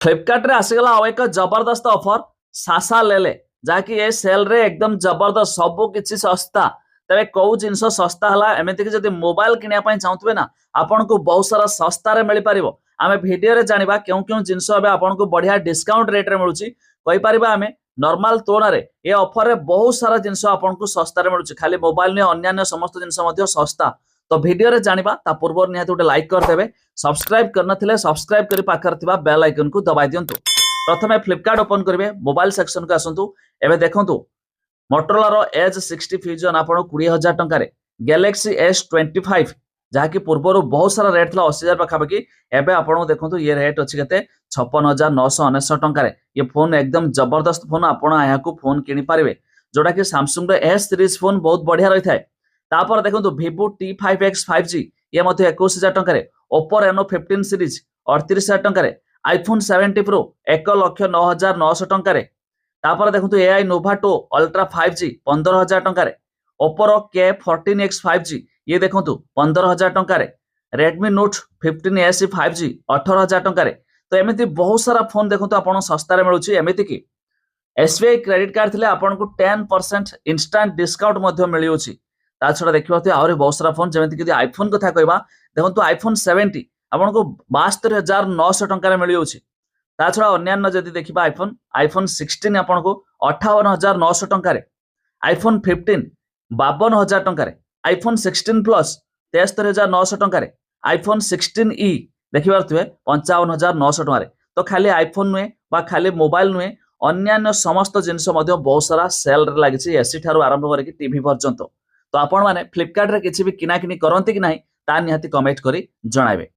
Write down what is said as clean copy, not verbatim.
फ्लिपकार्ट रे आसीगला आउ एक जबरदस्त ऑफर सासा लेले जाकि ए सेल रे एकदम जबरदस्त सब किछि सस्ता। तबे कौ जिंस सस्ता हला एमिति कि जदि मोबाइल किनिया पई चाहुतबे ना आपन को बहुत सारा सस्ता रे मिल परिबो। आमे वीडियो रे जानिबा क्यों क्यों जिंस अबे आपन को बढ़िया डिस्काउंट रेट रे मिलुची कहि परिबा। आमे नॉर्मल तुलना रे ए ऑफर रे बहुत सारा जिंस आपन को सस्ता रे मिलुची। खाली मोबाइल ने अन्य समस्त जिंस मध्ये सस्ता। तो वीडियो रे जानिबा ता पूर्व निहाती गोटे लाइक कर देबे, सब्सक्राइब करनथिले सब्सक्राइब करी पाखर थिबा बेल आइकन को दबाइ दियंतु। प्रथमे फ्लिपकार्ट ओपन करिवे, मोबाइल सेक्शन को आसंतु। एबे देखंतु मोटोरोला रो एज 60 फ्यूजन आपन 20000 टंका रे, गैलेक्सी S25 जहाँकि पूर्वर बहुत सारा रेट था 80000 पाखापाखि, एबे आपन देखंतु ये रेट अछि केते 56999 टंका रे। ये फोन एकदम जबरदस्त फोन, आपन यहाँ को फोन किनि पारिबे जोटा कि सैमसंग रे S सीरीज फोन बहुत बढ़िया रही थाए। तापर देखंतु Vivo T5X 5G ये मध्ये 21000 टंका रे, Oppo Reno 15 सीरीज 38000 टंका रे, iPhone 70 Pro 1,09,900 टंका रे। तापर देखंतु AI Nova 2 Ultra 5G 15000 टंका रे, Oppo रो K14X 5G ये देखंतु 15000 टंका रे, Redmi Note 15 SE 5G 18000 टंका रे। तो एमिति बहुत सारा फोन देखंतु आपन सस्ता रे मिलुची। एमिति कि SBI क्रेडिट कार्ड थिले आपन को 10% इंस्टेंट डिस्काउंट मध्ये मिलियोची। ता छडा देखिबा आउरी बहुत सारा फोन जेमिति कि आईफोन कथा कहबा देखंतु iPhone 70 आपन को 72900 टंका रे मिलियोची। ता छडा अन्यान्य जदि देखिबा iPhone 16 आपन को 58900 टंका रे, iPhone 15 52000 टंका रे, iPhone 16 प्लस 73900 टंका रे, iPhone 16e देखिबार थिबे 55900 टंका रे। तो खाली आईफोन नुए बा खाली मोबाइल नुए अन्यान्य समस्त जिनिस मध्ये बहुत सारा सेल रे लागिछि, एसी ठारो आरंभ करके टीवी पर्यंत। तो आपण माने फ्लिपकार्ट रे किछि भी किना किनी करंती कि नाही ता निहाती कमेंट करी जणाइबे।